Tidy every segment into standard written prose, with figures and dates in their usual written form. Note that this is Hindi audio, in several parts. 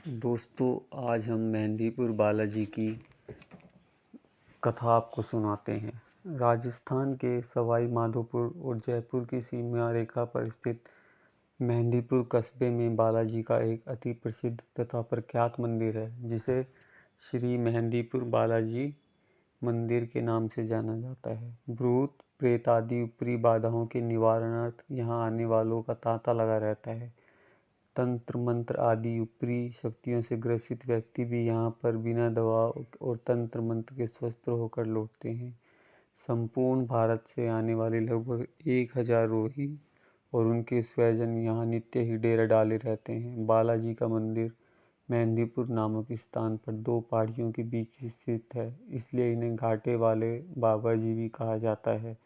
दोस्तों, आज हम मेहंदीपुर बालाजी की कथा आपको सुनाते हैं। राजस्थान के सवाई माधोपुर और जयपुर की सीमा रेखा पर स्थित मेहंदीपुर कस्बे में बालाजी का एक अति प्रसिद्ध तथा प्रख्यात मंदिर है, जिसे श्री मेहंदीपुर बालाजी मंदिर के नाम से जाना जाता है। भूत प्रेत आदि ऊपरी बाधाओं के निवारणार्थ यहाँ आने वालों का तांता लगा रहता है। तंत्र मंत्र आदि ऊपरी शक्तियों से ग्रसित व्यक्ति भी यहाँ पर बिना दवा और तंत्र मंत्र के स्वस्थ होकर लौटते हैं। संपूर्ण भारत से आने वाले लगभग 1000 रोही और उनके स्वजन यहाँ नित्य ही डेरा डाले रहते हैं। बालाजी का मंदिर मेहंदीपुर नामक स्थान पर 2 पहाड़ियों के बीच स्थित है, इसलिए इन्हें घाटे वाले बाबा जी भी कहा जाता है।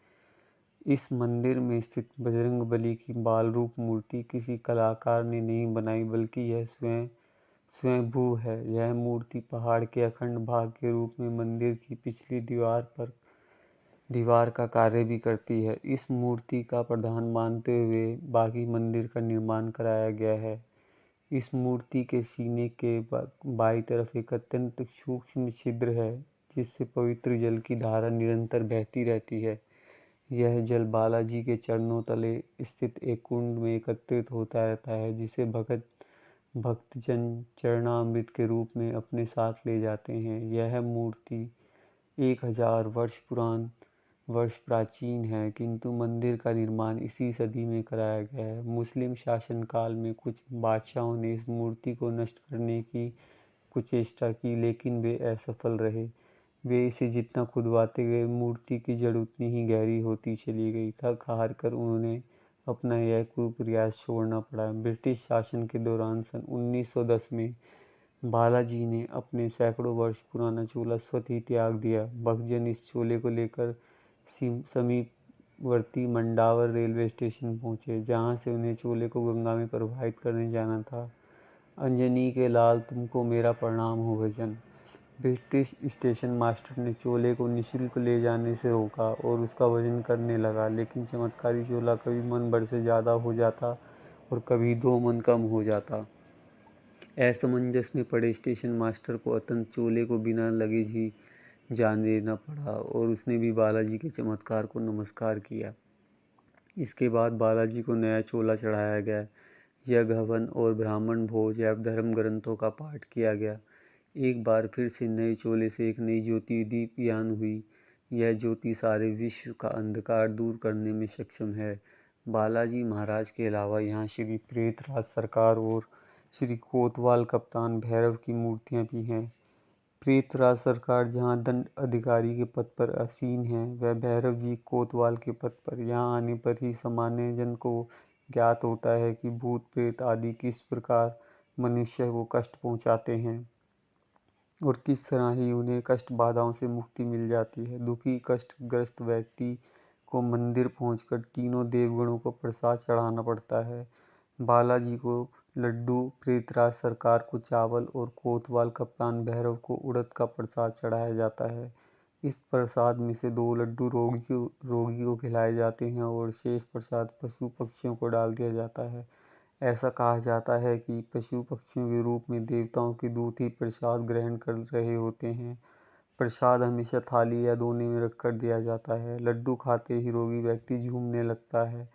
इस मंदिर में स्थित बजरंगबली की बाल रूप मूर्ति किसी कलाकार ने नहीं बनाई, बल्कि यह स्वयंभू है। यह मूर्ति पहाड़ के अखंड भाग के रूप में मंदिर की पिछली दीवार का कार्य भी करती है। इस मूर्ति का प्रधान मानते हुए बाकी मंदिर का निर्माण कराया गया है। इस मूर्ति के सीने के बाईं तरफ एक अत्यंत सूक्ष्म छिद्र है, जिससे पवित्र जल की धारा निरंतर बहती रहती है। यह जल बालाजी के चरणों तले स्थित एक कुंड में एकत्रित होता रहता है, जिसे भक्तजन चरणामृत के रूप में अपने साथ ले जाते हैं। यह मूर्ति 1000 वर्ष प्राचीन है, किंतु मंदिर का निर्माण इसी सदी में कराया गया है। मुस्लिम शासनकाल में कुछ बादशाहों ने इस मूर्ति को नष्ट करने की कुचेष्टा की, लेकिन वे असफल रहे। वे इसे जितना खुदवाते गए, मूर्ति की जड़ उतनी ही गहरी होती चली गई। थक हार कर उन्होंने अपना यह कुप्रयास छोड़ना पड़ा। ब्रिटिश शासन के दौरान सन 1910 में बालाजी ने अपने सैकड़ों वर्ष पुराना चोला स्वतः ही त्याग दिया। भक्तजन इस चोले को लेकर समीपवर्ती मंडावर रेलवे स्टेशन पहुंचे, जहां से उन्हें चोले को गंगा में प्रवाहित करने जाना था। अंजनी के लाल, तुमको मेरा प्रणाम हो भजन। ब्रिटिश स्टेशन मास्टर ने चोले को निःशुल्क ले जाने से रोका और उसका वजन करने लगा, लेकिन चमत्कारी चोला कभी मन भर से ज़्यादा हो जाता और कभी 2 मन कम हो जाता। असमंजस में पड़े स्टेशन मास्टर को अतंत चोले को बिना लगेज ही जाने देना पड़ा और उसने भी बालाजी के चमत्कार को नमस्कार किया। इसके बाद बालाजी को नया चोला चढ़ाया गया। यज्ञ हवन और ब्राह्मण भोज एवं धर्म ग्रंथों का पाठ किया गया। एक बार फिर से नए चोले से एक नई ज्योति दीप्यमान हुई। यह ज्योति सारे विश्व का अंधकार दूर करने में सक्षम है। बालाजी महाराज के अलावा यहाँ श्री प्रेतराज सरकार और श्री कोतवाल कप्तान भैरव की मूर्तियाँ भी हैं। प्रेतराज सरकार जहाँ दंड अधिकारी के पद पर आसीन हैं, वह भैरव जी कोतवाल के पद पर। यहाँ आने पर ही सामान्य जन को ज्ञात होता है कि भूत प्रेत आदि किस प्रकार मनुष्य को कष्ट पहुँचाते हैं और किस तरह ही उन्हें कष्ट बाधाओं से मुक्ति मिल जाती है। दुखी कष्टग्रस्त व्यक्ति को मंदिर पहुंचकर तीनों देवगणों को प्रसाद चढ़ाना पड़ता है। बालाजी को लड्डू, प्रेतराज सरकार को चावल और कोतवाल कप्तान भैरव को उड़द का प्रसाद चढ़ाया जाता है। इस प्रसाद में से 2 लड्डू रोगी को खिलाए जाते हैं और शेष प्रसाद पशु पक्षियों को डाल दिया जाता है। ऐसा कहा जाता है कि पशु पक्षियों के रूप में देवताओं के दूत ही प्रसाद ग्रहण कर रहे होते हैं। प्रसाद हमेशा थाली या दोने में रखकर दिया जाता है। लड्डू खाते ही रोगी व्यक्ति झूमने लगता है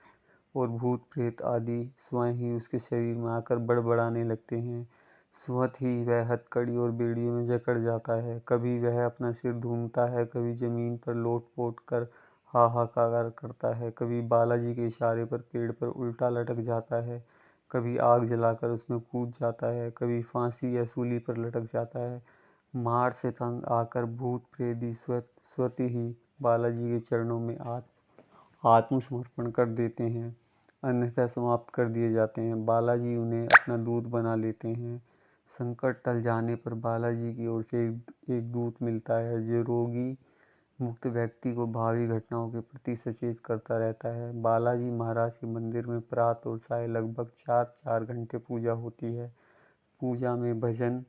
और भूत प्रेत आदि स्वयं ही उसके शरीर में आकर बड़बड़ाने लगते हैं। स्वतः ही वह हथकड़ी और बेड़ियों में जकड़ जाता है। कभी वह अपना सिर ढूंढता है, कभी जमीन पर लोट-पोट कर हाहाकार करता है, कभी बालाजी के इशारे पर पेड़ पर उल्टा लटक जाता है, कभी आग जलाकर उसमें कूद जाता है, कभी फांसी या सूली पर लटक जाता है। मार से तंग आकर भूत प्रेत स्वतः ही बालाजी के चरणों में आत्मसमर्पण कर देते हैं, अन्यथा समाप्त कर दिए जाते हैं। बालाजी उन्हें अपना दूत बना लेते हैं। संकट टल जाने पर बालाजी की ओर से एक दूत मिलता है, जो रोगी मुक्त व्यक्ति को भावी घटनाओं के प्रति सचेत करता रहता है। बालाजी महाराज के मंदिर में प्रातः और साय लगभग 4-4 घंटे पूजा होती है। पूजा में भजन,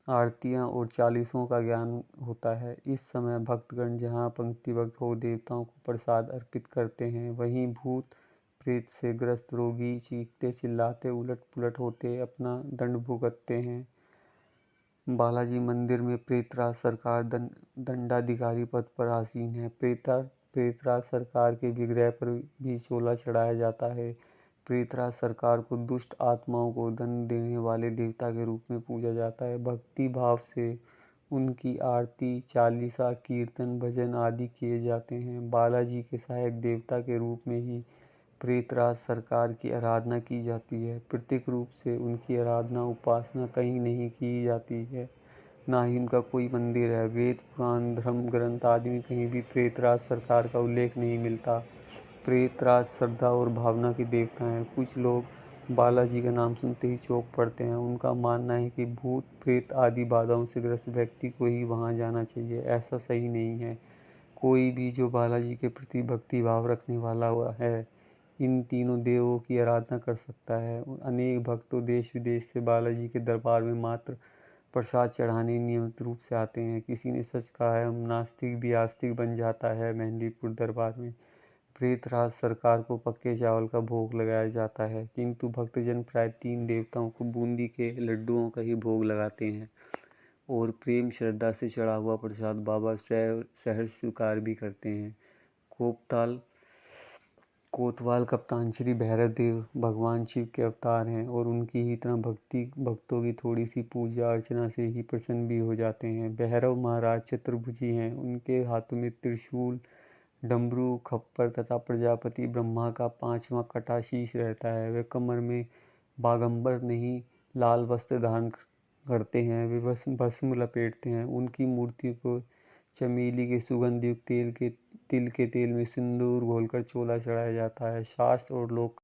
आरतियाँ और चालीसों का ज्ञान होता है। इस समय भक्तगण जहाँ पंक्तिबद्ध हो देवताओं को प्रसाद अर्पित करते हैं, वहीं भूत प्रेत से ग्रस्त रोगी चीखते चिल्लाते उलट पुलट होते अपना दंड भुगतते हैं। बालाजी मंदिर में प्रेतराज सरकार दंडाधिकारी पद पर आसीन है। प्रेतराज सरकार के विग्रह पर भी चोला चढ़ाया जाता है। प्रेतराज सरकार को दुष्ट आत्माओं को दंड देने वाले देवता के रूप में पूजा जाता है। भक्ति भाव से उनकी आरती, चालीसा, कीर्तन, भजन आदि किए जाते हैं। बालाजी के सहायक देवता के रूप में ही प्रेतराज सरकार की आराधना की जाती है। प्रत्यक्ष रूप से उनकी आराधना उपासना कहीं नहीं की जाती है, ना ही उनका कोई मंदिर है। वेद पुराण धर्म ग्रंथ आदि में कहीं भी प्रेतराज सरकार का उल्लेख नहीं मिलता। प्रेतराज श्रद्धा और भावना के देवता हैं। कुछ लोग बालाजी का नाम सुनते ही चौंक पड़ते हैं। उनका मानना है कि भूत प्रेत आदि बाधाओं से ग्रस्त व्यक्ति को ही वहां जाना चाहिए। ऐसा सही नहीं है। कोई भी जो बालाजी के प्रति भक्ति भाव रखने वाला हुआ है, इन तीनों देवों की आराधना कर सकता है। अनेक भक्तों देश विदेश से बालाजी के दरबार में मात्र प्रसाद चढ़ाने नियमित रूप से आते हैं। किसी ने सच कहा है, हम नास्तिक भी आस्तिक बन जाता है। मेहंदीपुर दरबार में प्रेतराज सरकार को पक्के चावल का भोग लगाया जाता है, किंतु भक्तजन प्राय 3 देवताओं को बूंदी के लड्डुओं का ही भोग लगाते हैं और प्रेम श्रद्धा से चढ़ा हुआ प्रसाद बाबा सहर्ष स्वीकार भी करते हैं। कोतवाल कप्तान श्री भैरव देव भगवान शिव के अवतार हैं और उनकी ही तरह भक्तों की थोड़ी सी पूजा अर्चना से ही प्रसन्न भी हो जाते हैं। भैरव महाराज चतुर्भुजी हैं। उनके हाथों में त्रिशूल, डमरू, खप्पर तथा प्रजापति ब्रह्मा का 5वां कटा शीश रहता है। वे कमर में बागंबर नहीं लाल वस्त्र धारण करते हैं। वे भस्म लपेटते हैं। उनकी मूर्ति को चमेली के सुगंध युक्त तिल के तेल में सिंदूर घोलकर चोला चढ़ाया जाता है। शास्त्र और लोक